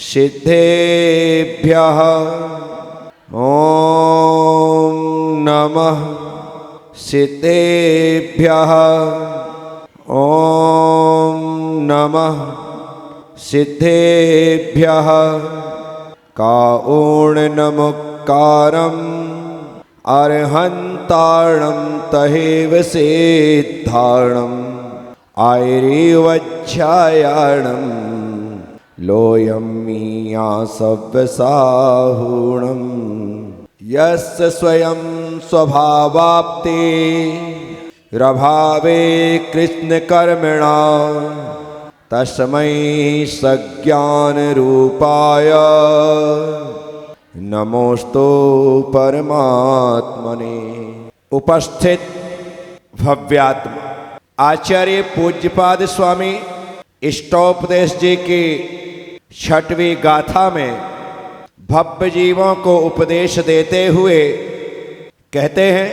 सिद्धेभ्यः ॐ नमः सिद्धेभ्यः ॐ नमः सिद्धेभ्यः कारुण्यनमस्कारम् अर्हन्तारणं तहेव सिद्धारणम् आयुर्वज्झायाणं लोयमीयासव्यसाहूणं यस्य स्वयं स्वभावाप्ते रभावे कृष्णकर्मणा तस्मै सज्ञानरूपाय नमोस्तु परमात्मने। उपस्थित भव्यात्मा आचार्य पूज्यपाद स्वामी इष्टोपदेश जी की 6वीं गाथा में भव्य जीवों को उपदेश देते हुए कहते हैं,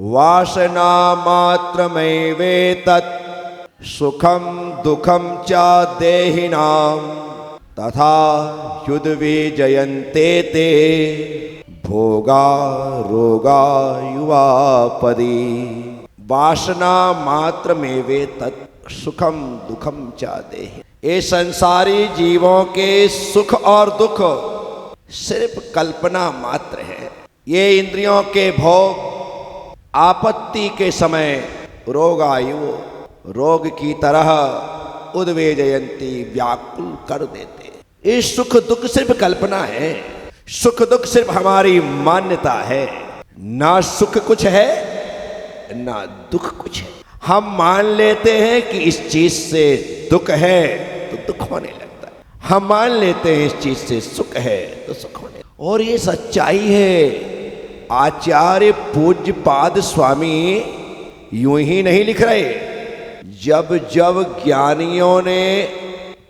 वासना मात्रमेवेतत् सुखम दुखम च देहिनां तथा युद्ध विजयन्ते ते भोगा रोगा युवापदी। वासना मात्रमेवेतत् सुखम दुखम च देहि। ये संसारी जीवों के सुख और दुख सिर्फ कल्पना मात्र है। ये इंद्रियों के भोग आपत्ति के समय रोगायु रोग की तरह उद्वेजयंती व्याकुल कर देते। ये सुख दुख सिर्फ कल्पना है, सुख दुख सिर्फ हमारी मान्यता है। ना सुख कुछ है ना दुख कुछ है। हम मान लेते हैं कि इस चीज से दुख है तो दुख होने लगता है, हम मान लेते हैं इस चीज से सुख है तो सुख होने, और ये सच्चाई है। आचार्य पूज्यपाद स्वामी यूं ही नहीं लिख रहे, जब जब ज्ञानियों ने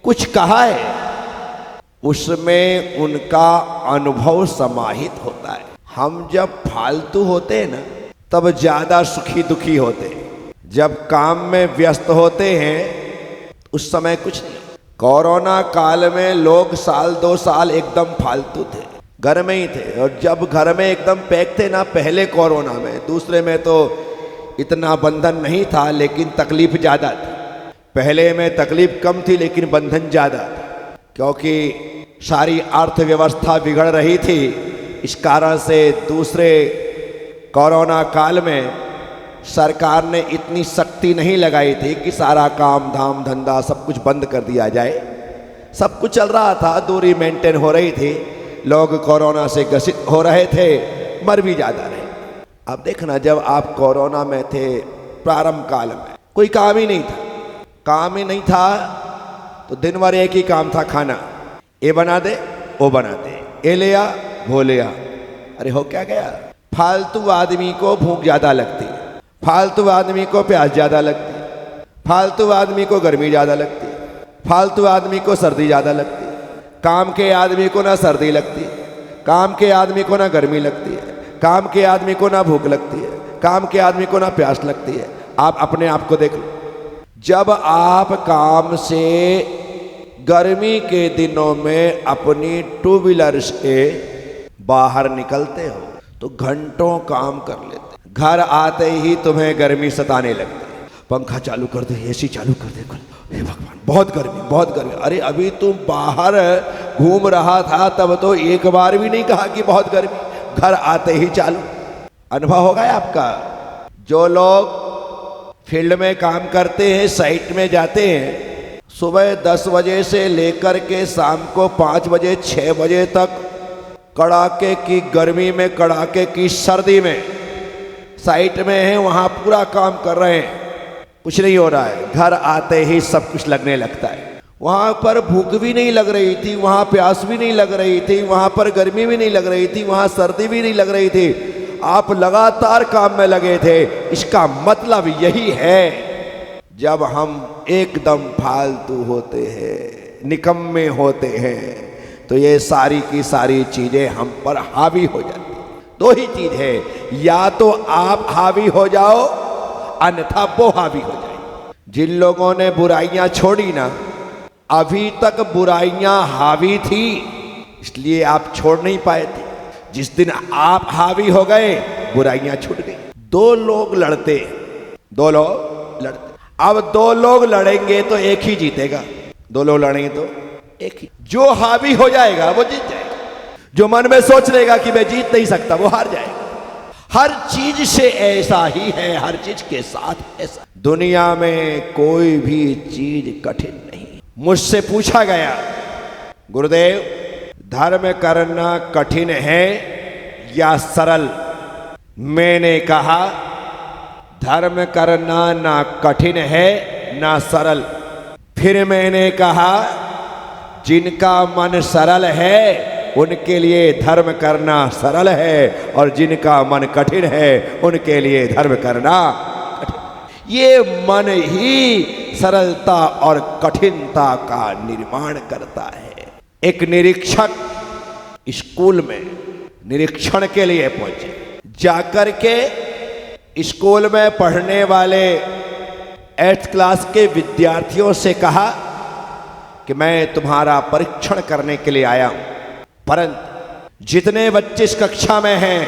कुछ कहा है उसमें उनका अनुभव समाहित होता है। हम जब फालतू होते हैं ना तब ज्यादा सुखी दुखी होते हैं, जब काम में व्यस्त होते हैं उस समय कुछ नहीं। कोरोना काल में लोग 1-2 साल एकदम फालतू थे, घर में ही थे, और जब घर में एकदम पैक थे ना पहले कोरोना में, दूसरे में तो इतना बंधन नहीं था लेकिन तकलीफ ज़्यादा थी। पहले में तकलीफ कम थी लेकिन बंधन ज़्यादा था, क्योंकि सारी अर्थव्यवस्था बिगड़ रही थी। इस कारण से दूसरे कोरोना काल में सरकार ने इतनी सख्ती नहीं लगाई थी कि सारा काम धाम धंधा सब कुछ बंद कर दिया जाए। सब कुछ चल रहा था, दूरी मेंटेन हो रही थी, लोग कोरोना से ग्रसित हो रहे थे, मर भी ज़्यादा रहे। अब देखना, जब आप कोरोना में थे प्रारंभ काल में कोई काम ही नहीं था, काम ही नहीं था तो दिन भर एक ही काम था, खाना। ये बना दे वो बना दे, ये ले आ वो ले आ। अरे हो क्या गया? फालतू आदमी को भूख ज़्यादा लगती है, फालतू आदमी को प्यास ज़्यादा लगती है, फालतू आदमी को गर्मी ज़्यादा लगती है, फालतू आदमी को सर्दी ज़्यादा लगती है। काम के आदमी को ना सर्दी लगती है, काम के आदमी को ना गर्मी लगती है, काम के आदमी को ना भूख लगती है, काम के आदमी को ना प्यास लगती है। आप अपने आप को देख लो, जब आप काम से गर्मी के दिनों में अपनी 2 व्हीलर से बाहर निकलते हो तो घंटों काम कर लेते, घर आते ही तुम्हें गर्मी सताने लगती है। पंखा चालू कर दे, एसी चालू कर दे, हे भगवान बहुत गर्मी बहुत गर्मी। अरे अभी तुम बाहर घूम रहा था तब तो एक बार भी नहीं कहा कि बहुत गर्मी, घर आते ही चालू। अनुभव होगा आपका। जो लोग फील्ड में काम करते हैं, साइट में जाते हैं, सुबह 10 बजे से लेकर के शाम को 5 बजे 6 बजे तक कड़ाके की गर्मी में कड़ाके की सर्दी में साइट में हैं, वहाँ पूरा काम कर रहे हैं, कुछ नहीं हो रहा है। घर आते ही सब कुछ लगने लगता है। वहाँ पर भूख भी नहीं लग रही थी, वहाँ प्यास भी नहीं लग रही थी, वहाँ पर गर्मी भी नहीं लग रही थी, वहाँ सर्दी भी नहीं लग रही थी। आप लगातार काम में लगे थे। इसका मतलब यही है, जब हम एकदम फालतू होते हैं, निकम्मे होते हैं, तो ये सारी की सारी चीज़ें हम पर हावी हो जाती हैं। 2 ही चीज़ है, या तो आप हावी हो जाओ अन्यथा वो हावी हो जाए। जिन लोगों ने बुराइयां छोड़ी ना अभी तक बुराइयां हावी थी, इसलिए आप छोड़ नहीं पाए थे। जिस दिन आप हावी हो गए, बुराइयां छूट गई। दो लोग लड़ते, अब दो लोग लड़ेंगे तो एक ही जीतेगा। दो लोग लड़ेंगे तो एक ही, जो हावी हो जाएगा वो जीत जाएगा। जो मन में सोच लेगा कि मैं जीत नहीं सकता, वो हार जाएगा। हर चीज से ऐसा ही है, हर चीज के साथ ऐसा। दुनिया में कोई भी चीज कठिन नहीं। मुझसे पूछा गया, गुरुदेव धर्म करना कठिन है या सरल? मैंने कहा धर्म करना ना कठिन है ना सरल। फिर मैंने कहा जिनका मन सरल है उनके लिए धर्म करना सरल है, और जिनका मन कठिन है उनके लिए धर्म करना कठिन। ये मन ही सरलता और कठिनता का निर्माण करता है। एक निरीक्षक स्कूल में निरीक्षण के लिए पहुंचे। जाकर के स्कूल में पढ़ने वाले 8th क्लास के विद्यार्थियों से कहा कि मैं तुम्हारा परीक्षण करने के लिए आया हूं, परंतु जितने बच्चे इस कक्षा में हैं,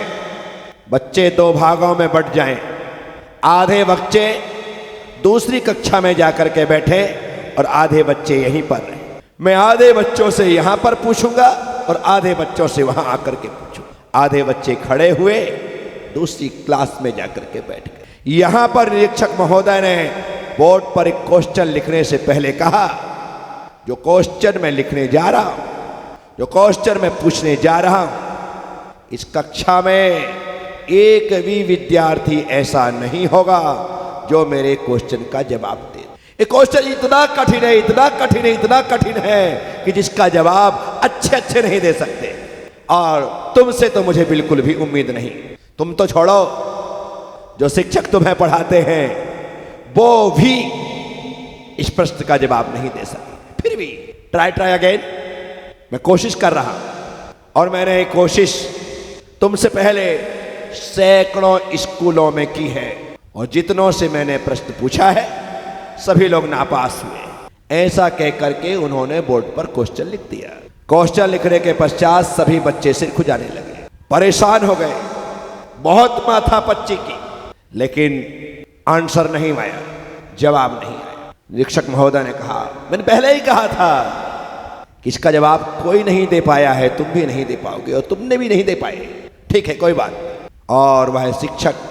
बच्चे 2 भागों में बंट जाएं। आधे बच्चे दूसरी कक्षा में जाकर के बैठे और आधे बच्चे यहीं पर रहे। मैं आधे बच्चों से यहां पर पूछूंगा और आधे बच्चों से वहां आकर के पूछूंगा। आधे बच्चे खड़े हुए, दूसरी क्लास में जाकर के बैठ गए। यहां पर निरीक्षक महोदय ने बोर्ड पर एक क्वेश्चन लिखने से पहले कहा, जो क्वेश्चन मैं लिखने जा रहा हूं, जो क्वेश्चन मैं पूछने जा रहा हूं, इस कक्षा में एक भी विद्यार्थी ऐसा नहीं होगा जो मेरे क्वेश्चन का जवाब दे। ये क्वेश्चन इतना कठिन है, इतना कठिन है, इतना कठिन है कि जिसका जवाब अच्छे नहीं दे सकते। और तुमसे तो मुझे बिल्कुल भी उम्मीद नहीं। तुम तो छोड़ो, जो शिक्षक तुम्हें पढ़ाते हैं वो भी इस प्रश्न का जवाब नहीं दे सके। फिर भी ट्राई अगेन, मैं कोशिश कर रहा हूं। और मैंने ये कोशिश तुमसे पहले सैकड़ों स्कूलों में की है, और जितनों से मैंने प्रश्न पूछा है सभी लोग नापास हुए। ऐसा कह करके उन्होंने बोर्ड पर क्वेश्चन लिख दिया। क्वेश्चन लिखने के पश्चात सभी बच्चे सिर खुजाने लगे, परेशान हो गए, बहुत माथापच्ची की, लेकिन आंसर नहीं आया, जवाब नहीं आया। निरीक्षक महोदय ने कहा, मैंने पहले ही कहा था कि इसका जवाब कोई नहीं दे पाया है, तुम भी नहीं दे पाओगे और तुमने भी नहीं दे पाए। ठीक है, कोई बात नहीं। और वह शिक्षक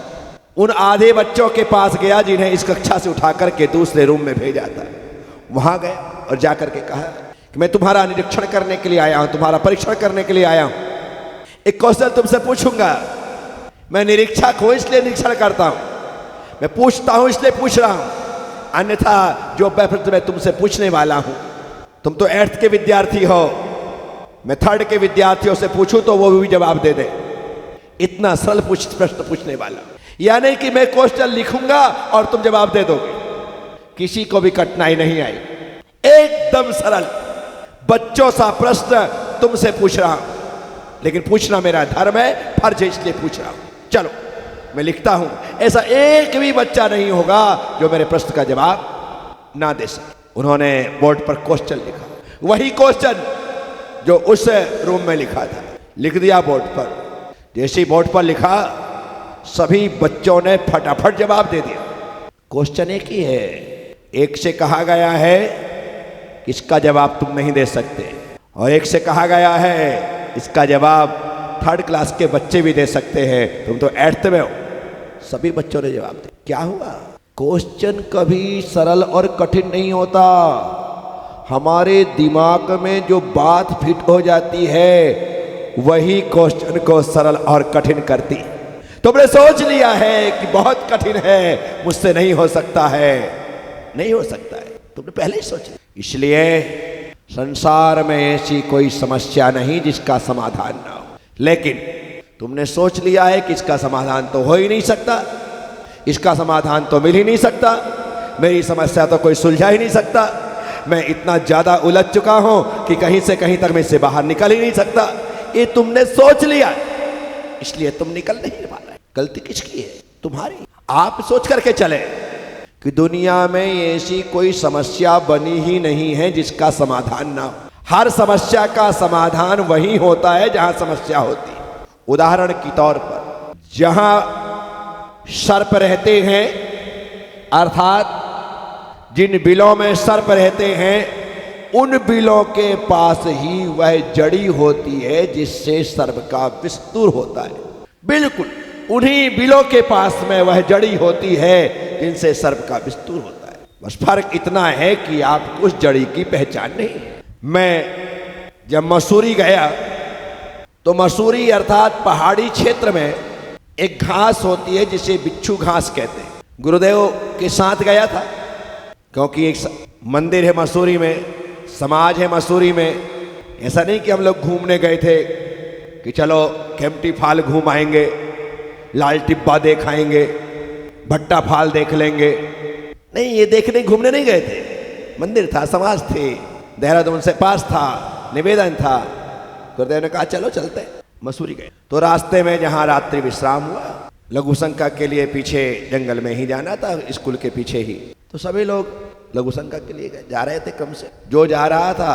उन आधे बच्चों के पास गया जिन्हें इस कक्षा से उठा करके दूसरे रूम में भेजा था। वहां गया और जाकर के कहा कि मैं तुम्हारा निरीक्षण करने के लिए आया हूं, तुम्हारा परीक्षण करने के लिए आया हूं। एक क्वेश्चन तुमसे पूछूंगा। मैं निरीक्षक हूं इसलिए निरीक्षण करता हूं, मैं पूछता हूं इसलिए पूछ रहा हूं, अन्यथा जो मैं तुमसे पूछने वाला हूं, तुम तो 8th के विद्यार्थी हो, मैं 3rd के विद्यार्थियों से पूछूं तो वो भी जवाब दे दे। इतना सरल प्रश्न पूछने वाला, यानी कि मैं क्वेश्चन लिखूंगा और तुम जवाब दे दोगे, किसी को भी कठिनाई नहीं आई, एकदम सरल बच्चों सा प्रश्न तुमसे पूछ रहा हूं। लेकिन पूछना मेरा धर्म है, फर्ज है, इसलिए पूछ रहा हूं। चलो मैं लिखता हूं, ऐसा एक भी बच्चा नहीं होगा जो मेरे प्रश्न का जवाब ना दे सके। उन्होंने बोर्ड पर क्वेश्चन लिखा, वही क्वेश्चन जो उस रूम में लिखा था, लिख दिया बोर्ड पर। जैसे ही बोर्ड पर लिखा, सभी बच्चों ने फटाफट जवाब दे दिया। क्वेश्चन एक ही है, एक से कहा गया है कि इसका जवाब तुम नहीं दे सकते, और एक से कहा गया है इसका जवाब 3rd क्लास के बच्चे भी दे सकते हैं, तुम तो 8th में हो। सभी बच्चों ने जवाब दिया। क्या हुआ? क्वेश्चन कभी सरल और कठिन नहीं होता, हमारे दिमाग में जो बात फिट हो जाती है वही क्वेश्चन को सरल और कठिन करती है। तुमने सोच लिया है कि बहुत कठिन है, मुझसे नहीं हो सकता है, नहीं हो सकता है, तुमने पहले ही सोच लिया। इसलिए संसार में ऐसी कोई समस्या नहीं जिसका समाधान ना हो, लेकिन तुमने सोच लिया है कि इसका समाधान तो हो ही नहीं सकता, इसका समाधान तो मिल ही नहीं सकता, मेरी समस्या तो कोई सुलझा ही नहीं सकता, मैं इतना ज्यादा उलझ चुका हूं कि कहीं से कहीं तक मैं इससे बाहर निकल ही नहीं सकता। ये तुमने सोच लिया, इसलिए तुम निकल नहीं पा रहे। गलती किसकी है? तुम्हारी। आप सोच करके चले कि दुनिया में ऐसी कोई समस्या बनी ही नहीं है जिसका समाधान ना हो। हर समस्या का समाधान वही होता है जहां समस्या होती है। उदाहरण के तौर पर जहां सर्प रहते हैं, अर्थात जिन बिलों में सर्प रहते हैं, उन बिलों के पास ही वह जड़ी होती है जिससे सर्प का विष दूर होता है। बिल्कुल उन्हीं बिलों के पास में वह जड़ी होती है जिनसे सर्प का विष दूर होता है। बस फर्क इतना है कि आप उस जड़ी की पहचान नहीं है। मैं जब मसूरी गया तो मसूरी अर्थात पहाड़ी क्षेत्र में एक घास होती है जिसे बिच्छू घास कहते हैं। गुरुदेव के साथ गया था, क्योंकि एक मंदिर है मसूरी में, समाज है मसूरी में। ऐसा नहीं कि हम लोग घूमने गए थे कि चलो केम्प्टी फॉल घूम आएंगे, लाल टिब्बा देख आएंगे, भट्टा फॉल देख लेंगे। नहीं, ये देखने घूमने नहीं गए थे। मंदिर था, समाज थे, देहरादून से पास था, निवेदन था। गुरुदेव ने कहा चलो चलते। मसूरी गए तो रास्ते में जहाँ रात्रि विश्राम हुआ, लघु शंका के लिए पीछे जंगल में ही जाना था, स्कूल के पीछे ही। तो सभी लोग लघु शंका के लिए जा रहे थे। क्रम से जो जा रहा था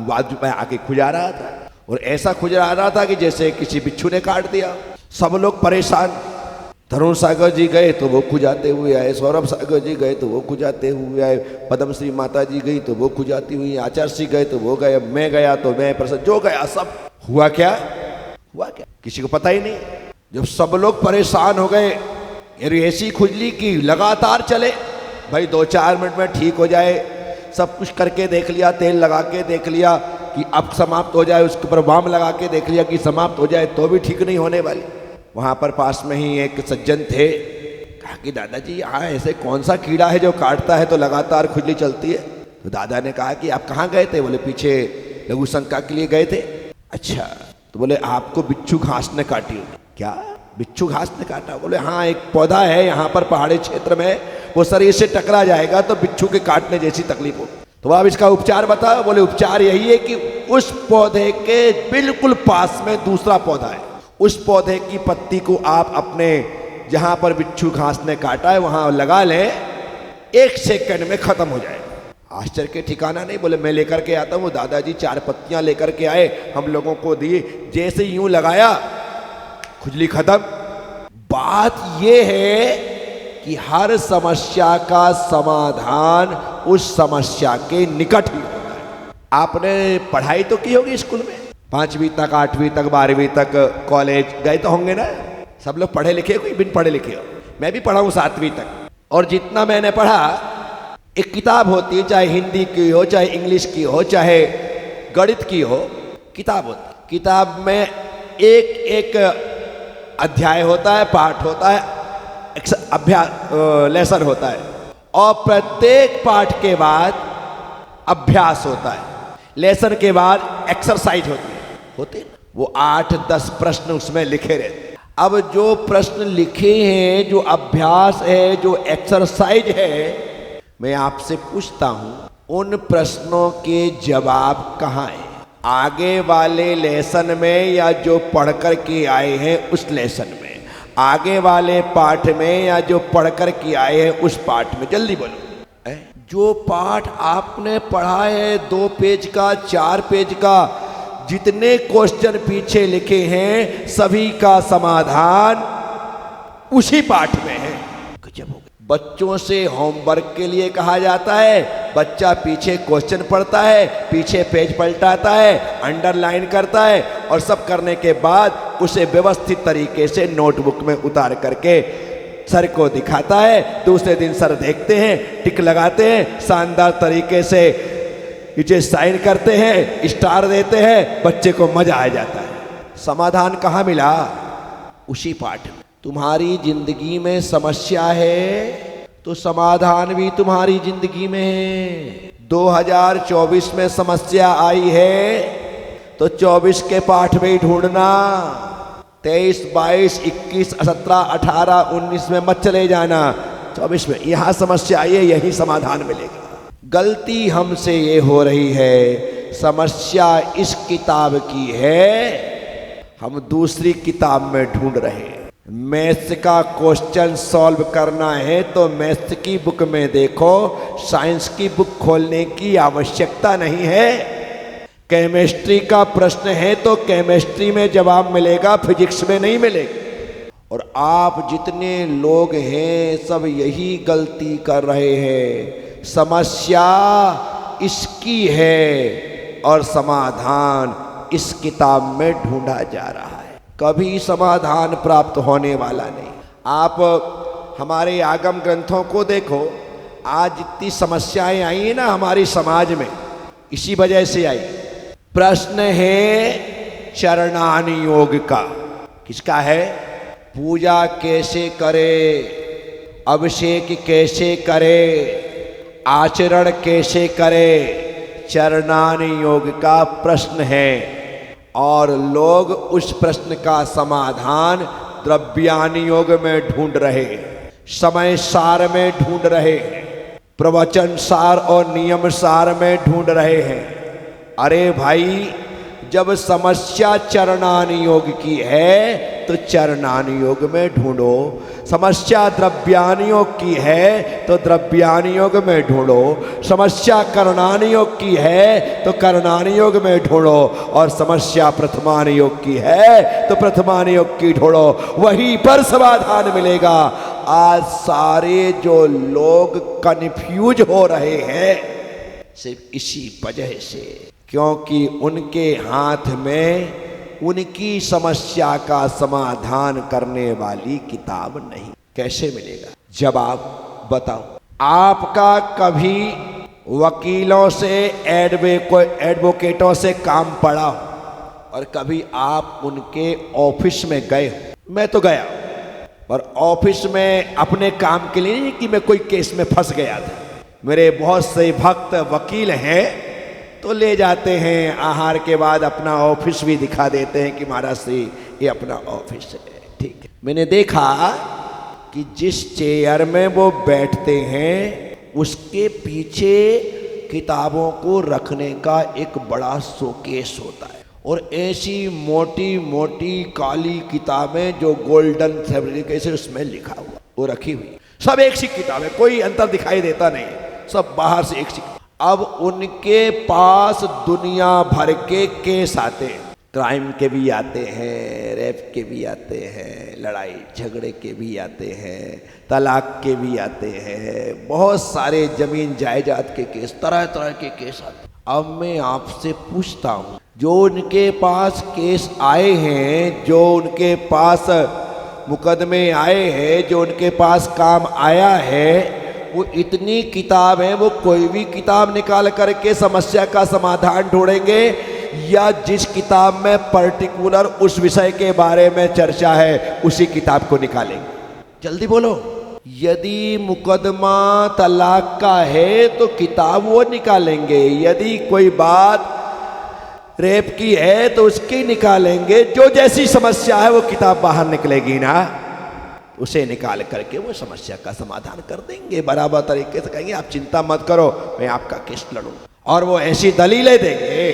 बाजू में आके खुजा रहा था, और ऐसा खुजा रहा था कि जैसे किसी बिच्छू ने काट दिया। सब लोग परेशान। तरुण सागर जी गए तो वो खुजाते हुए आए, सौरभ सागर जी गए तो वो खुजाते हुए आए, पद्मश्री माता जी गई तो वो खुजाती हुई, आचार्य सिंह गए तो वो गए, मैं गया तो मैं प्रसन्न, जो गया सब। हुआ क्या किसी को पता ही नहीं। जब सब लोग परेशान हो गए, ऐसी खुजली की लगातार चले, भाई 2-4 मिनट में ठीक हो जाए, सब कुछ करके देख लिया, तेल लगा के देख लिया कि अब समाप्त हो जाए, उसके ऊपर बाम लगा के देख लिया कि समाप्त हो जाए, तो भी ठीक नहीं होने वाली। वहाँ पर पास में ही एक सज्जन थे, कहा कि दादाजी यहाँ ऐसे कौन सा कीड़ा है जो काटता है तो लगातार खुजली चलती है। तो दादा ने कहा कि आप कहाँ गए थे? बोले पीछे लघु शंका के लिए गए थे। अच्छा, तो बोले आपको बिच्छू घास ने काटी होगी। क्या बिच्छू घास ने काटा? बोले हाँ, एक पौधा है यहाँ पर पहाड़ी क्षेत्र में, वो शरीर से टकरा जाएगा तो बिच्छू के काटने जैसी तकलीफ हो। तो आप इसका उपचार बताओ। बोले उपचार यही है कि उस पौधे के बिल्कुल पास में दूसरा पौधा है, उस पौधे की पत्ती को आप अपने जहां पर बिच्छू घास ने काटा है वहां लगा लें, 1 सेकंड में खत्म हो जाएगा। आश्चर्य के ठिकाना नहीं। बोले मैं लेकर के आता हूँ। दादाजी 4 पत्तियां लेकर के आए, हम लोगों को दी, जैसे यूं लगाया खुजली खत्म। बात यह है कि हर समस्या का समाधान उस समस्या के निकट ही होता है। आपने पढ़ाई तो की होगी स्कूल में, 5वीं तक, 8वीं तक, 12वीं तक, कॉलेज गए तो होंगे ना। सब लोग पढ़े लिखे हो, कोई बिन पढ़े लिखे हो। मैं भी पढ़ा हूँ 7वीं तक, और जितना मैंने पढ़ा, एक किताब होती है, चाहे हिंदी की हो, चाहे इंग्लिश की हो, चाहे गणित की हो, किताब होती है। किताब में एक अध्याय होता है, पाठ होता है, लेसन होता है, और प्रत्येक पाठ के बाद अभ्यास होता है, लेसन के बाद एक्सरसाइज होती है। वो 8-10 प्रश्न उसमें लिखे रहते हैं। अब जो प्रश्न लिखे हैं, जो अभ्यास है, जो एक्सरसाइज है, मैं आपसे पूछता हूं, उन प्रश्नों के जवाब कहाँ हैं? आगे वाले लेसन में या जो पढ़ कर के आए हैं उस लेसन में? आगे वाले पाठ में या जो पढ़ कर के आए हैं उस पाठ में? जल्दी बोलो। जो पाठ आपने पढ़ा है 2 पेज का, 4 पेज का, जितने क्वेश्चन पीछे लिखे हैं सभी का समाधान उसी पाठ में है। गजब हो गया। बच्चों से होमवर्क के लिए कहा जाता है, बच्चा पीछे क्वेश्चन पढ़ता है, पीछे पेज पलटाता है, अंडरलाइन करता है, और सब करने के बाद उसे व्यवस्थित तरीके से नोटबुक में उतार करके सर को दिखाता है। दूसरे दिन सर देखते हैं, टिक लगाते हैं, शानदार तरीके से नीचे साइन करते हैं, स्टार देते हैं, बच्चे को मजा आ जाता है। समाधान कहाँ मिला? उसी पाठ में। तुम्हारी जिंदगी में समस्या है तो समाधान भी तुम्हारी जिंदगी में है। 2024 में समस्या आई है तो 24 के पाठ में ही ढूंढना। 23, 22, 21, 17, 18, 19 में मत चले जाना, 24 में यहाँ समस्या आई है, यही समाधान मिलेगा। गलती हमसे ये हो रही है, समस्या इस किताब की है, हम दूसरी किताब में ढूंढ रहे हैं। मैथ्स का क्वेश्चन सॉल्व करना है तो मैथ्स की बुक में देखो, साइंस की बुक खोलने की आवश्यकता नहीं है। केमिस्ट्री का प्रश्न है तो केमिस्ट्री में जवाब मिलेगा, फिजिक्स में नहीं मिलेगा। और आप जितने लोग हैं सब यही गलती कर रहे हैं। समस्या इसकी है और समाधान इस किताब में ढूंढा जा रहा है। कभी समाधान प्राप्त होने वाला नहीं। आप हमारे आगम ग्रंथों को देखो, आज जितनी समस्याएं आई हैं ना हमारी समाज में, इसी वजह से आई। प्रश्न है चरणान योग का। किसका है? पूजा कैसे करे, अभिषेक कैसे करे, आचरण कैसे करे, चरणान योग का प्रश्न है। और लोग उस प्रश्न का समाधान द्रव्यान योग में ढूंढ रहे हैं, समय सार में ढूंढ रहे हैं, प्रवचन सार और नियम सार में ढूंढ रहे हैं। अरे भाई, जब समस्या चरणान योग की है तो चरणान योग में ढूंढो। समस्या द्रव्यान योग की है तो द्रव्यान योग में ढूंढो। समस्या करणान योग की है तो करणान योग में ढूंढो। और समस्या प्रथमान योग की है तो प्रथमान योग की ढूंढो, वहीं पर समाधान मिलेगा। आज सारे जो लोग कन्फ्यूज हो रहे हैं सिर्फ इसी वजह से, क्योंकि उनके हाथ में उनकी समस्या का समाधान करने वाली किताब नहीं। कैसे मिलेगा? जवाब बताओ। आपका कभी वकीलों से एडवोकेटों से काम पड़ा हो और कभी आप उनके ऑफिस में गए हो? मैं तो गया, पर ऑफिस में अपने काम के लिए नहीं कि मैं कोई केस में फंस गया था। मेरे बहुत से भक्त वकील हैं तो ले जाते हैं, आहार के बाद अपना ऑफिस भी दिखा देते हैं कि महाराज श्री ये अपना ऑफिस है। ठीक है, मैंने देखा कि जिस चेयर में वो बैठते हैं उसके पीछे किताबों को रखने का एक बड़ा शोकेस होता है, और ऐसी मोटी मोटी काली किताबें जो गोल्डन फैब्रिक से उसमें लिखा हुआ वो रखी हुई, सब एक सी किताब है, कोई अंतर दिखाई देता नहीं, सब बाहर से एक सी। अब उनके पास दुनिया भर के केस आते हैं, क्राइम के भी आते हैं, रेप के भी आते हैं, लड़ाई झगड़े के भी आते हैं, तलाक के भी आते हैं, बहुत सारे जमीन जायदाद के केस, तरह तरह के केस आते हैं। अब मैं आपसे पूछता हूँ, जो उनके पास केस आए हैं, जो उनके पास मुकदमे आए हैं, जो उनके पास काम आया है, वो इतनी किताब है, वो कोई भी किताब निकाल करके समस्या का समाधान ढूंढेंगे, या जिस किताब में पर्टिकुलर उस विषय के बारे में चर्चा है उसी किताब को निकालेंगे? जल्दी बोलो। यदि मुकदमा तलाक का है तो किताब वो निकालेंगे, यदि कोई बात रेप की है तो उसकी निकालेंगे, जो जैसी समस्या है वो किताब बाहर निकलेगी ना, उसे निकाल करके वो समस्या का समाधान कर देंगे। बराबर तरीके से कहेंगे आप चिंता मत करो, मैं आपका केस लड़ूंगा, और वो ऐसी दलीलें देंगे,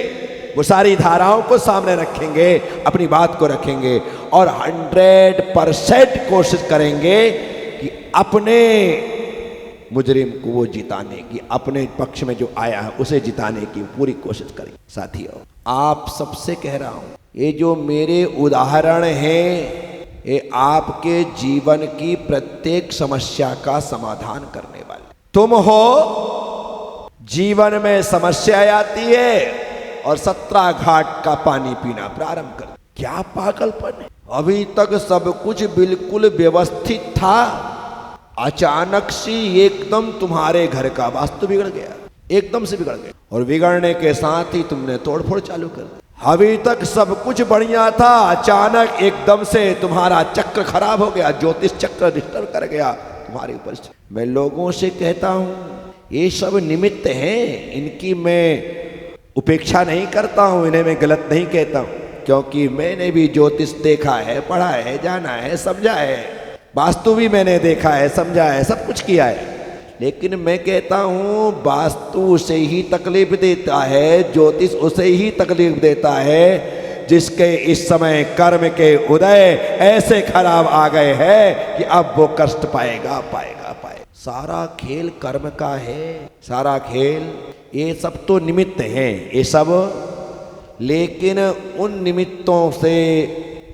वो सारी धाराओं को सामने रखेंगे, अपनी बात को रखेंगे, और 100% कोशिश करेंगे कि अपने मुजरिम को वो जिताने की, अपने पक्ष में जो आया है उसे जिताने की पूरी कोशिश करेंगे। साथियों, आप सबसे कह रहा हूं, ये जो मेरे उदाहरण हैं ये आपके जीवन की प्रत्येक समस्या का समाधान करने वाले। तुम हो, जीवन में समस्या आती है और 17 घाट का पानी पीना प्रारंभ कर। क्या पागलपन है! अभी तक सब कुछ बिल्कुल व्यवस्थित था, अचानक से एकदम तुम्हारे घर का वास्तु बिगड़ गया, एकदम से बिगड़ गया, और बिगड़ने के साथ ही तुमने तोड़फोड़ चालू कर दी। अभी तक सब कुछ बढ़िया था, अचानक एकदम से तुम्हारा चक्र खराब हो गया, ज्योतिष चक्र डिस्टर्ब कर गया तुम्हारे ऊपर। मैं लोगों से कहता हूँ ये सब निमित्त हैं, इनकी मैं उपेक्षा नहीं करता हूँ, इन्हें मैं गलत नहीं कहता हूँ, क्योंकि मैंने भी ज्योतिष देखा है, पढ़ा है, जाना है, समझा है, वास्तु भी मैंने देखा है, समझा है, सब कुछ किया है। लेकिन मैं कहता हूँ वास्तु उसे ही तकलीफ देता है, ज्योतिष उसे ही तकलीफ देता है जिसके इस समय कर्म के उदय ऐसे खराब आ गए हैं कि अब वो कष्ट पाएगा। सारा खेल कर्म का है, सारा खेल। ये सब तो निमित्त हैं, ये सब, लेकिन उन निमित्तों से,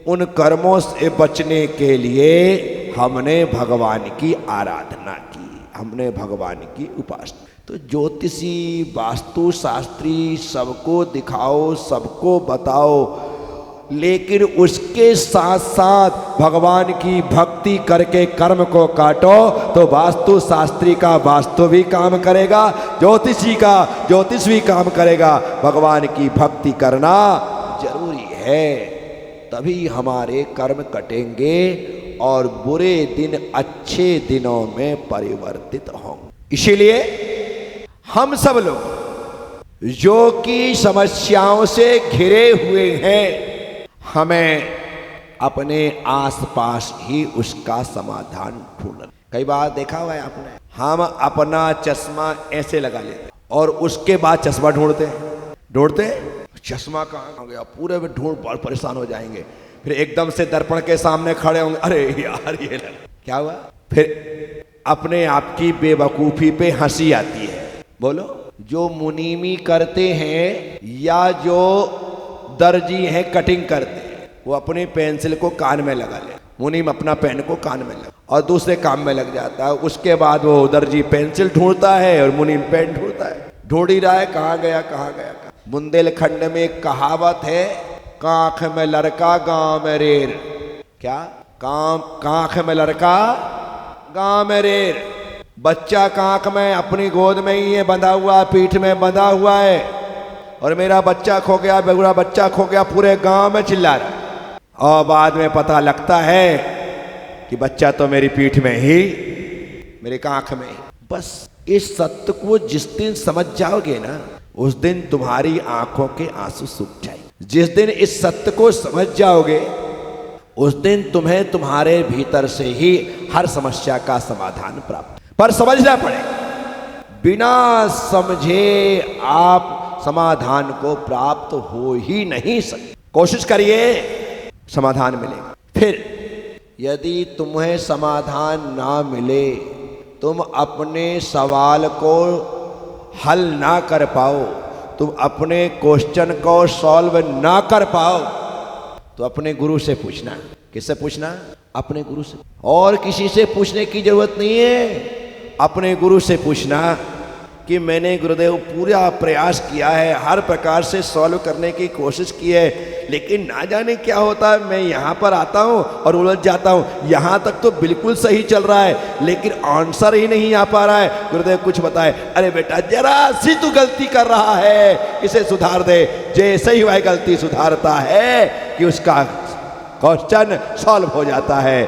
उन कर्मों से बचने के लिए हमने भगवान की आराधना की, हमने भगवान की उपासना। तो ज्योतिषी, वास्तु शास्त्री सबको दिखाओ, सबको बताओ, लेकिन उसके साथ साथ भगवान की भक्ति करके कर्म को काटो तो वास्तु शास्त्री का वास्तु भी काम करेगा, ज्योतिषी का ज्योतिष भी काम करेगा। भगवान की भक्ति करना जरूरी है, तभी हमारे कर्म कटेंगे और बुरे दिन अच्छे दिनों में परिवर्तित होंगे। इसीलिए हम सब लोग जो कि समस्याओं से घिरे हुए हैं, हमें अपने आसपास ही उसका समाधान ढूंढना। कई बार देखा हुआ है आपने, हम अपना चश्मा ऐसे लगा लेते और उसके बाद चश्मा ढूंढते चश्मा कहाँ हो गया, पूरे में ढूंढ बहुत परेशान हो जाएंगे। फिर एकदम से दर्पण के सामने खड़े होंगे, अरे यार ये लगा क्या हुआ। फिर अपने आप की बेवकूफ़ी पे हंसी आती है। बोलो, जो मुनीमी करते हैं या जो दर्जी हैं कटिंग करते हैं, वो अपनी पेंसिल को कान में लगा ले, मुनीम अपना पेन को कान में लगा और दूसरे काम में लग जाता है। उसके बाद वो दर्जी पेंसिल ढूंढता है और मुनीम पेन ढूंढता है, ढूंढ ही रहा है कहाँ गया। बुंदेलखंड में एक कहावत है, कांख में लड़का गांव में रेर। क्या? कांख में लड़का गांव में रेर। बच्चा कांख में अपनी गोद में ही है बंधा हुआ, पीठ में बंधा हुआ है, और मेरा बच्चा खो गया, बेगुड़ा बच्चा खो गया, पूरे गांव में चिल्ला रहा। और बाद में पता लगता है कि बच्चा तो मेरी पीठ में ही, मेरी कांख में ही। बस इस सत्य को जिस दिन समझ जाओगे ना, उस दिन तुम्हारी आंखों के आंसू सूख जाएंगे। जिस दिन इस सत्य को समझ जाओगे, उस दिन तुम्हें तुम्हारे भीतर से ही हर समस्या का समाधान प्राप्त। पर समझना पड़ेगा, बिना समझे आप समाधान को प्राप्त हो ही नहीं सकते। कोशिश करिए, समाधान मिलेगा। फिर यदि तुम्हें समाधान ना मिले, तुम अपने सवाल को हल ना कर पाओ, तुम अपने क्वेश्चन को सॉल्व ना कर पाओ, तो अपने गुरु से पूछना। किससे पूछना? अपने गुरु से। और किसी से पूछने की जरूरत नहीं है, अपने गुरु से पूछना कि मैंने गुरुदेव पूरा प्रयास किया है, हर प्रकार से सॉल्व करने की कोशिश की है, लेकिन ना जाने क्या होता है, मैं यहाँ पर आता हूँ और उलझ जाता हूँ। यहाँ तक तो बिल्कुल सही चल रहा है, लेकिन आंसर ही नहीं आ पा रहा है। गुरुदेव कुछ बताए। अरे बेटा, जरा सी तू गलती कर रहा है, इसे सुधार दे। जैसे ही वह गलती सुधारता है कि उसका क्वेश्चन सॉल्व हो जाता है,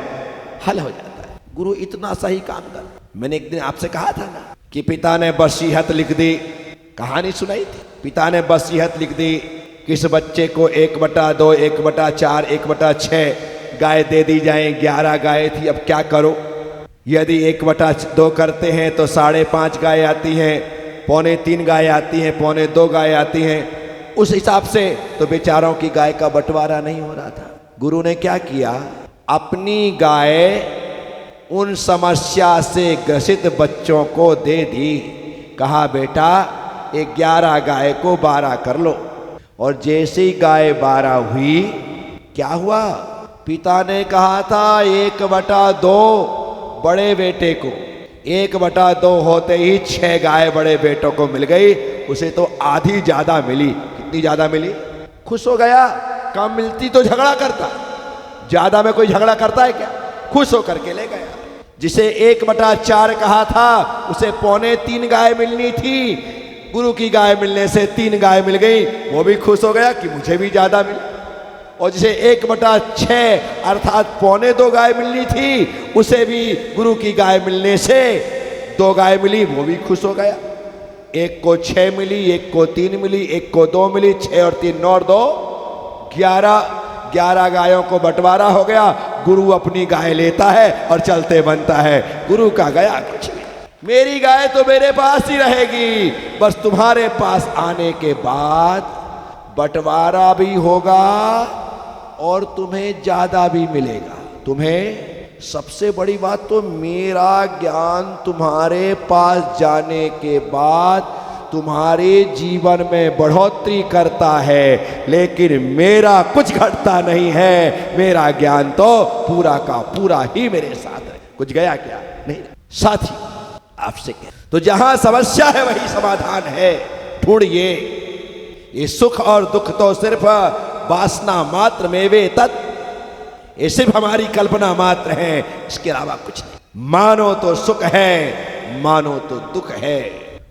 हल हो जाता है। गुरु इतना सही काम कर। मैंने एक दिन आपसे कहा था ना कि पिता ने वसीयत लिख दी, कहानी सुनाई थी। पिता ने वसीयत लिख दी, किस बच्चे को 1/2, 1/4, 1/6 गाय दे दी जाए। 11 गाय थी, अब क्या करो। यदि 1/2 करते हैं तो 5.5 गाय आती हैं, 2.25 गाय आती हैं, 2.25 गाय आती हैं। उस हिसाब से तो बेचारों की गाय का बंटवारा नहीं हो रहा था। गुरु ने क्या किया, अपनी गाय उन समस्या से ग्रसित बच्चों को दे दी। कहा बेटा, 11 गाय को 12 कर लो। और जैसे ही गाय 12 हुई, क्या हुआ? पिता ने कहा था 1/2 बड़े बेटे को, 1/2 होते ही 6 गाय बड़े बेटों को मिल गई। उसे तो आधी ज्यादा मिली। कितनी ज्यादा मिली? खुश हो गया। कम मिलती तो झगड़ा करता, ज्यादा में कोई झगड़ा करता है क्या? खुश होकर के ले गया। जिसे 1/4 कहा था, उसे 2.25 गाय मिलनी थी। गुरु की गाय मिलने से 3 गाय मिल गई, वो भी खुश हो गया कि मुझे भी ज्यादा मिला। और जिसे 1/6 अर्थात 2.25 गाय मिलनी थी, उसे भी गुरु की गाय मिलने से 2 गाय मिली, वो भी खुश हो गया। एक को 6 मिली, एक को 3 मिली, एक को 2 मिली। 6 और 3 9 और 2 11 गायों को बंटवारा हो गया। गुरु अपनी गाय लेता है और चलते बनता है। गुरु का गया कुछ नहीं। मेरी गाय तो मेरे पास ही रहेगी, बस तुम्हारे पास आने के बाद बंटवारा भी होगा और तुम्हें ज्यादा भी मिलेगा। तुम्हें सबसे बड़ी बात तो मेरा ज्ञान तुम्हारे पास जाने के बाद तुम्हारे जीवन में बढ़ोतरी करता है, लेकिन मेरा कुछ घटता नहीं है। मेरा ज्ञान तो पूरा का पूरा ही मेरे साथ है। कुछ गया क्या? नहीं। साथी आपसे कह, तो जहां समस्या है वही समाधान है। ढूंढिए। ये सुख और दुख तो सिर्फ वासना मात्र में वे तत्, ये सिर्फ हमारी कल्पना मात्र है, इसके अलावा कुछ नहीं। मानो तो सुख है, मानो तो दुख है।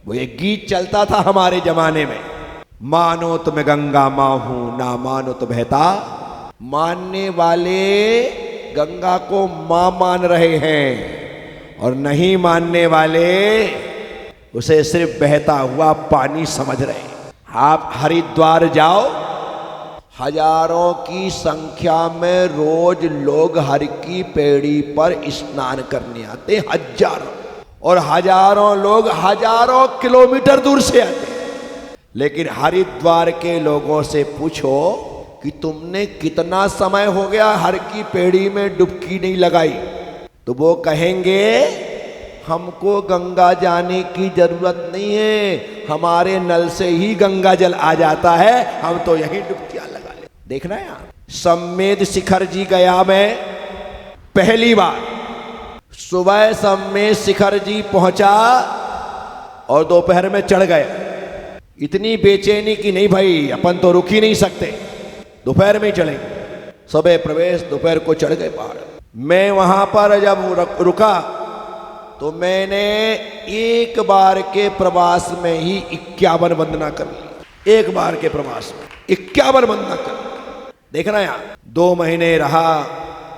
वो एक गीत चलता था हमारे जमाने में, मानो तो मैं गंगा मां हूं, ना मानो तो बहता। मानने वाले गंगा को मां मान रहे हैं और नहीं मानने वाले उसे सिर्फ बहता हुआ पानी समझ रहे हैं। आप हरिद्वार जाओ, हजारों की संख्या में रोज लोग हर की पेड़ी पर स्नान करने आते, हजारों, और हजारों लोग हजारों किलोमीटर दूर से आते हैं। लेकिन हरिद्वार के लोगों से पूछो कि तुमने कितना समय हो गया हर की पेड़ी में डुबकी नहीं लगाई, तो वो कहेंगे हमको गंगा जाने की जरूरत नहीं है, हमारे नल से ही गंगा जल आ जाता है, हम तो यहीं डुबकियां लगा ले। देखना है आप, सम्मेद शिखर जी गया मैं पहली बार। सुबह सम्मेद शिखर जी पहुंचा और दोपहर में चढ़ गए। इतनी बेचैनी की नहीं भाई, अपन तो रुक ही नहीं सकते, दोपहर में ही चलेंगे। सुबह प्रवेश, दोपहर को चढ़ गए पहाड़। मैं वहां पर जब रुका तो मैंने एक बार के प्रवास में ही 51 वंदना कर ली। एक बार के प्रवास में 51 वंदना कर ली। देखना यार, 2 महीने रहा,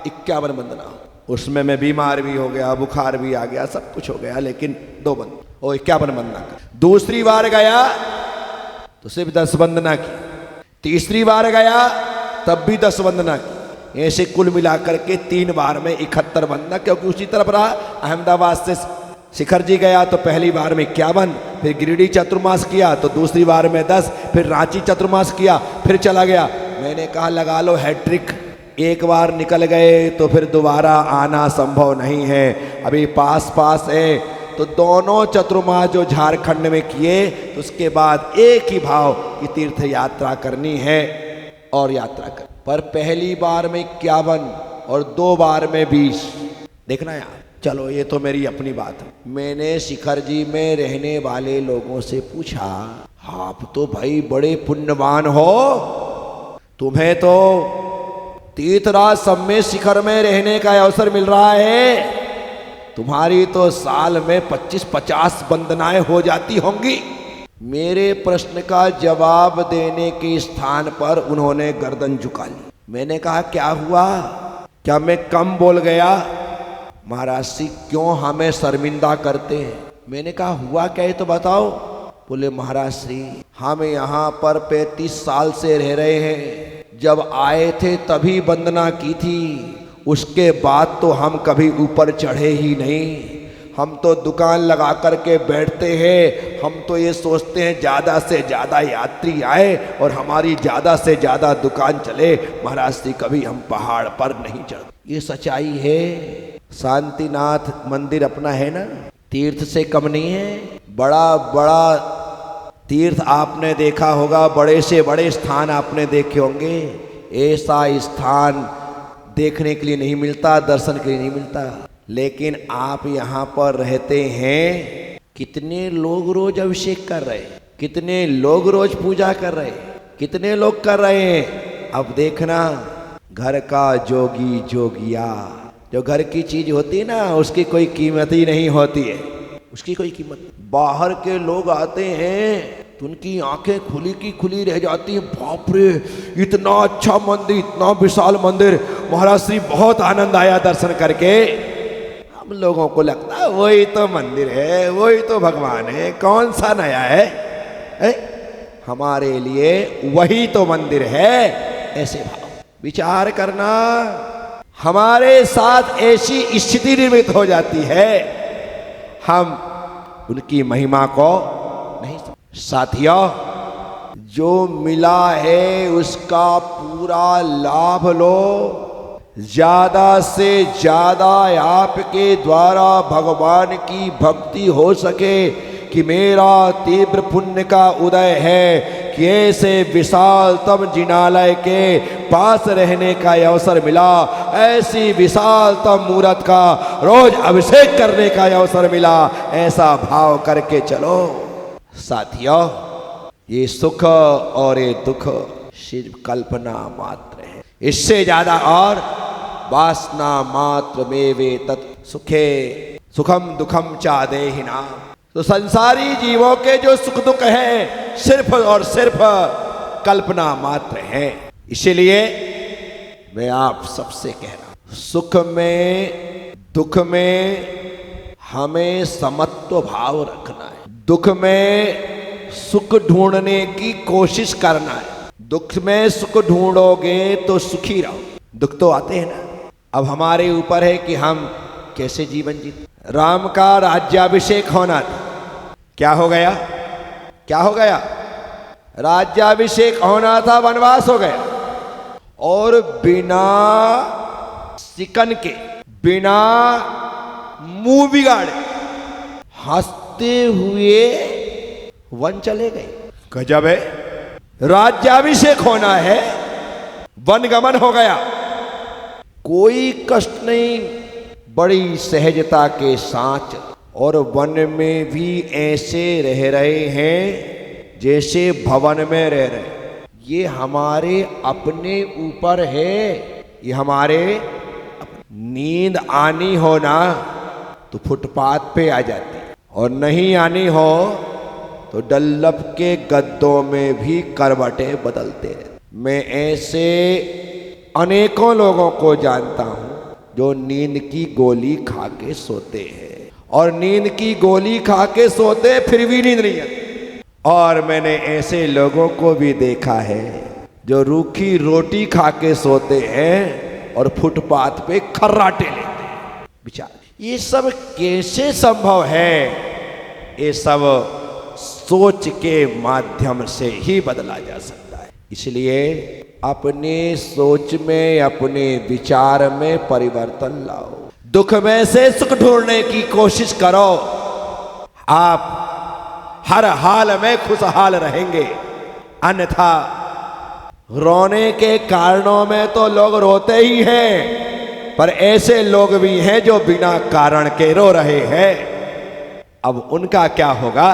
51 वंदना। उसमें मैं बीमार भी हो गया, बुखार भी आ गया, सब कुछ हो गया, लेकिन 2 वंदना और 51 वंदना कर। दूसरी बार गया तो सिर्फ 10 वंदना की। तीसरी बार गया तब भी 10 वंदना की। ऐसे कुल मिलाकर के 3 बार में 71 वंदना, क्योंकि उसी तरफ रहा। अहमदाबाद से शिखर जी गया तो पहली बार में 51, फिर गिरिडीह चतुर्मास किया तो दूसरी बार में 10, फिर रांची चतुर्मास किया, फिर चला गया। मैंने कहा लगा लो हैट्रिक। एक बार निकल गए तो फिर दोबारा आना संभव नहीं है। अभी पास पास है तो दोनों चतुर्मास जो झारखंड में किए तो उसके बाद एक ही भाव की तीर्थ यात्रा करनी है और यात्रा कर। पर पहली बार में 51 और 2 बार में 20। देखना यार, चलो ये तो मेरी अपनी बात है। मैंने शिखर जी में रहने वाले लोगों से पूछा, आप तो भाई बड़े पुण्यवान हो, तुम्हें तो तीर्थराज सम्मेद शिखर में रहने का अवसर मिल रहा है, तुम्हारी तो साल में 25-50 वंदनाएं हो जाती होंगी। मेरे प्रश्न का जवाब देने के स्थान पर उन्होंने गर्दन झुका ली। मैंने कहा क्या हुआ, क्या मैं कम बोल गया? महाराज जी क्यों हमें शर्मिंदा करते हैं? मैंने कहा हुआ क्या है तो बताओ। बोले महाराज श्री हम यहाँ पर 35 साल से रह रहे हैं, जब आए थे तभी वंदना की थी, उसके बाद तो हम कभी ऊपर चढ़े ही नहीं। हम तो दुकान लगा कर के बैठते हैं, हम तो ये सोचते हैं ज़्यादा से ज़्यादा यात्री आए और हमारी ज़्यादा से ज़्यादा दुकान चले। महाराज जी कभी हम पहाड़ पर नहीं चढ़ते, ये सच्चाई है। शांतिनाथ मंदिर अपना है ना, तीर्थ से कम नहीं है। बड़ा बड़ा तीर्थ आपने देखा होगा, बड़े से बड़े स्थान आपने देखे होंगे, ऐसा स्थान देखने के लिए नहीं मिलता, दर्शन के लिए नहीं मिलता। लेकिन आप यहाँ पर रहते हैं, कितने लोग रोज अभिषेक कर रहे हैं, कितने लोग रोज पूजा कर रहे हैं, कितने लोग कर रहे हैं। अब देखना, घर का जोगी जोगिया, जो घर की चीज होती है ना उसकी कोई कीमत ही नहीं होती है, उसकी कोई कीमत। बाहर के लोग आते हैं तो उनकी आंखें खुली की खुली रह जाती है, बाप रे इतना अच्छा मंदिर, इतना विशाल मंदिर। महाराज श्री बहुत आनंद आया दर्शन करके। हम लोगों को लगता है वही तो मंदिर है, वही तो भगवान है, कौन सा नया है? हमारे लिए वही तो मंदिर है। ऐसे भाव विचार करना, हमारे साथ ऐसी स्थिति निर्मित हो जाती है, हम उनकी महिमा को नहीं। साथियों जो मिला है उसका पूरा लाभ लो। ज्यादा से ज्यादा आपके द्वारा भगवान की भक्ति हो सके कि मेरा तीव्र पुण्य का उदय है कि ऐसे विशालतम जिनालय के पास रहने का अवसर मिला, ऐसी विशालतम मूर्त का रोज अभिषेक करने का अवसर मिला, ऐसा भाव करके चलो। साथियों, ये सुख और ये दुख सिर्फ कल्पना मात्र है, इससे ज्यादा और वासना मात्र में वे तत् सुखे सुखम दुखम चा देहिना। तो संसारी जीवों के जो सुख दुख है सिर्फ और सिर्फ कल्पना मात्र है। इसीलिए मैं आप सबसे कह रहा हूं, सुख में दुख में हमें समत्व भाव रखना है। दुख में सुख ढूंढने की कोशिश करना है। दुख में सुख ढूंढोगे तो सुखी रहो। दुख तो आते हैं ना, अब हमारे ऊपर है कि हम कैसे जीवन जीते। राम का राज्याभिषेक होना था, क्या हो गया? क्या हो गया? राज्याभिषेक होना था, वनवास हो गया। और बिना सिकन के, बिना मुंह बिगाड़े, हंसते हुए वन चले गए। गजब है, राज्याभिषेक होना है, वनगमन हो गया, कोई कष्ट नहीं, बड़ी सहजता के साथ। और वन में भी ऐसे रह रहे हैं जैसे भवन में रह रहे। ये हमारे अपने ऊपर है, ये हमारे नींद आनी हो ना तो फुटपाथ पे आ जाती, और नहीं आनी हो तो डल्लप के गद्दों में भी करवटें बदलते हैं। मैं ऐसे अनेकों लोगों को जानता हूं जो नींद की गोली खा के सोते हैं, और नींद की गोली खा के सोते फिर भी नींद नहीं आती। और मैंने ऐसे लोगों को भी देखा है जो रूखी रोटी खा के सोते हैं और फुटपाथ पे खर्राटे लेते हैं। बेचारे, ये सब कैसे संभव है? ये सब सोच के माध्यम से ही बदला जा सकता है। इसलिए अपने सोच में, अपने विचार में परिवर्तन लाओ। दुख में से सुख ढूंढने की कोशिश करो, आप हर हाल में खुशहाल रहेंगे। अन्यथा रोने के कारणों में तो लोग रोते ही हैं, पर ऐसे लोग भी हैं जो बिना कारण के रो रहे हैं। अब उनका क्या होगा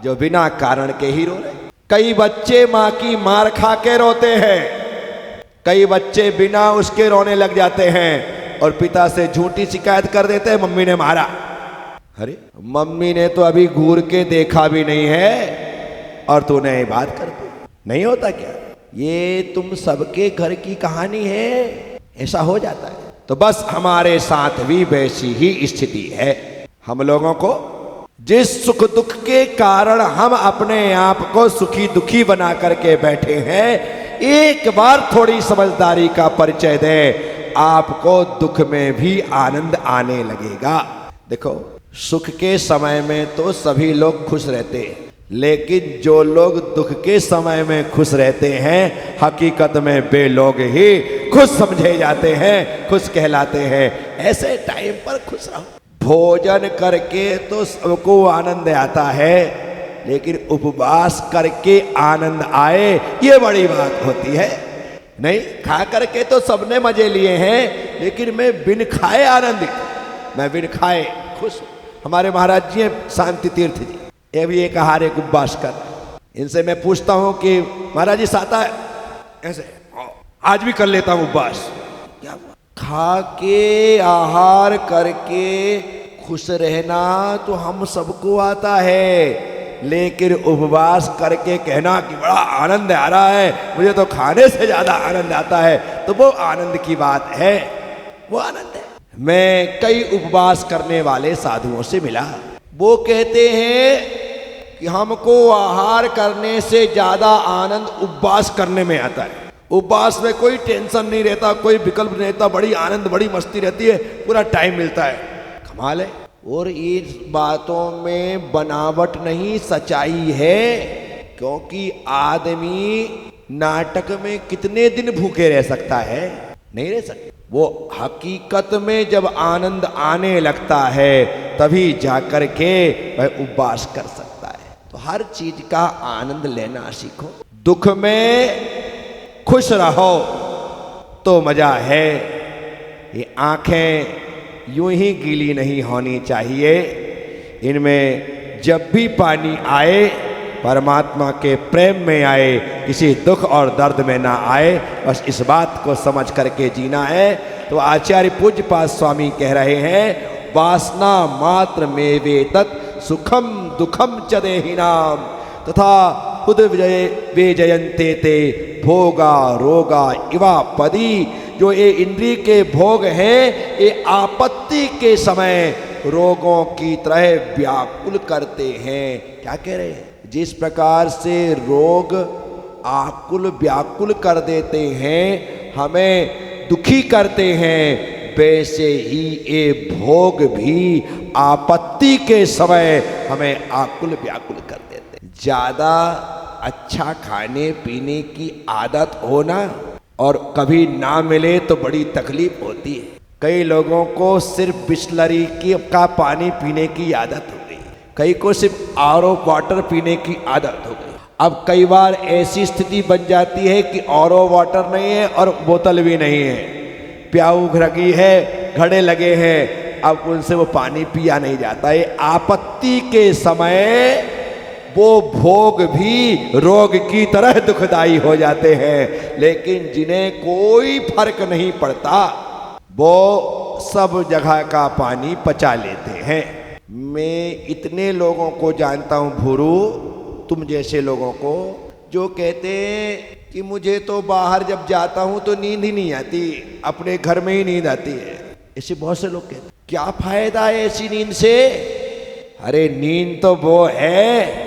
जो बिना कारण के ही रो रहे? कई बच्चे माँ की मार खा के रोते हैं, कई बच्चे बिना उसके रोने लग जाते हैं और पिता से झूठी शिकायत कर देते हैं, मम्मी ने मारा। अरे मम्मी ने तो अभी घूर के देखा भी नहीं है और तूने ये बात कर दी। नहीं होता क्या? ये तुम सबके घर की कहानी है, ऐसा हो जाता है। तो बस हमारे साथ भी वैसी ही स्थिति है। हम लोगों को जिस सुख दुख के कारण हम अपने आप को सुखी दुखी बना करके बैठे हैं, एक बार थोड़ी समझदारी का परिचय दे, आपको दुख में भी आनंद आने लगेगा। देखो, सुख के समय में तो सभी लोग खुश रहते हैं, लेकिन जो लोग दुख के समय में खुश रहते हैं, हकीकत में वे लोग ही खुश समझे जाते हैं, खुश कहलाते हैं। ऐसे टाइम पर खुश रहो। भोजन करके तो सबको आनंद आता है, लेकिन उपवास करके आनंद आए, ये बड़ी बात होती है। नहीं, खा करके तो सबने मजे लिए हैं, लेकिन मैं बिन खाए आनंदित, मैं बिन खाए खुश। हमारे महाराज जी हैं शांति तीर्थ जी, ये भी एक आहार एक उपवास कर। इनसे मैं पूछता हूं कि महाराज जी साता है ऐसे, आज भी कर लेता हूं उपवास। क्या खा के आहार करके खुश रहना तो हम सबको आता है, लेकिन उपवास करके कहना कि बड़ा आनंद आ रहा है, मुझे तो खाने से ज्यादा आनंद आता है, तो वो आनंद की बात है, वो आनंद है। मैं कई उपवास करने वाले साधुओं से मिला, वो कहते हैं कि हमको आहार करने से ज्यादा आनंद उपवास करने में आता है। उपवास में कोई टेंशन नहीं रहता, कोई विकल्प नहीं रहता, बड़ी आनंद बड़ी मस्ती रहती है, पूरा टाइम मिलता है। कमाल है। और इस बातों में बनावट नहीं, सच्चाई है। क्योंकि आदमी नाटक में कितने दिन भूखे रह सकता है? नहीं रह सकता। वो हकीकत में जब आनंद आने लगता है तभी जाकर के वह उपवास कर सकता है। तो हर चीज का आनंद लेना सीखो। दुख में खुश रहो तो मजा है। ये आंखें यूं ही गीली नहीं होनी चाहिए। इनमें जब भी पानी आए परमात्मा के प्रेम में आए, किसी दुख और दर्द में ना आए। बस इस बात को समझ करके जीना है। तो आचार्य पूज्यपाद स्वामी कह रहे हैं, वासना मात्र में वेतत सुखम दुखम च देहिनाम तथा खुद वे जयंते ते भोगा रोगा इवा पदी। जो ये इंद्रिय के भोग हैं ये आपत्ति के समय रोगों की तरह व्याकुल करते हैं। क्या कह रहे हैं? जिस प्रकार से रोग आकुल व्याकुल कर देते हैं, हमें दुखी करते हैं, वैसे ही ये भोग भी आपत्ति के समय हमें आकुल व्याकुल कर देते हैं। ज्यादा अच्छा खाने पीने की आदत हो ना और कभी ना मिले तो बड़ी तकलीफ होती है। कई लोगों को सिर्फ बिस्लरी का पानी पीने की आदत हो गई, कई को सिर्फ आरओ वाटर पीने की आदत हो गई। अब कई बार ऐसी स्थिति बन जाती है कि आरओ वाटर नहीं है और बोतल भी नहीं है, प्याऊ रखी है, घड़े लगे हैं, अब उनसे वो पानी पिया नहीं जाता है। आपत्ति के समय वो भोग भी रोग की तरह दुखदाई हो जाते हैं। लेकिन जिन्हें कोई फर्क नहीं पड़ता वो सब जगह का पानी पचा लेते हैं। मैं इतने लोगों को जानता हूं भूरू, तुम जैसे लोगों को, जो कहते हैं कि मुझे तो बाहर जब जाता हूं तो नींद ही नहीं आती, अपने घर में ही नींद आती है। ऐसे बहुत से लोग कहते हैं। क्या फायदा है ऐसी नींद से? अरे नींद तो वो है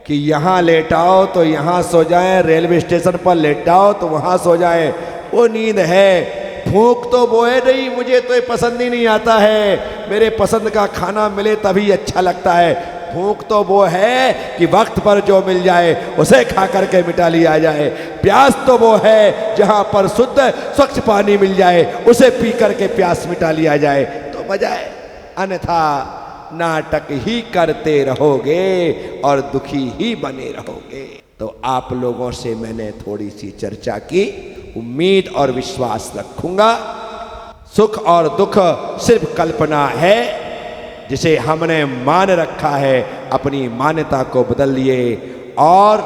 कि यहाँ लेटाओ तो यहाँ सो जाए, रेलवे स्टेशन पर लेटाओ तो वहाँ सो जाए, वो नींद है। भूख तो वो है नहीं, मुझे तो ये पसंद ही नहीं आता है, मेरे पसंद का खाना मिले तभी अच्छा लगता है। भूख तो वो है कि वक्त पर जो मिल जाए उसे खा करके मिटा लिया जाए। प्यास तो वो है जहाँ पर शुद्ध स्वच्छ पानी मिल जाए उसे पी करके प्यास मिटा लिया जाए तो मजा है। अन्यथा नाटक ही करते रहोगे और दुखी ही बने रहोगे। तो आप लोगों से मैंने थोड़ी सी चर्चा की, उम्मीद और विश्वास रखूंगा सुख और दुख सिर्फ कल्पना है जिसे हमने मान रखा है। अपनी मान्यता को बदल लिए और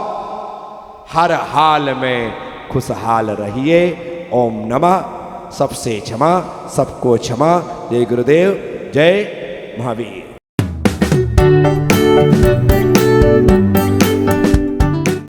हर हाल में खुशहाल रहिए। ओम नमः। सबसे क्षमा, सबको क्षमा। जय गुरुदेव, जय महावीर।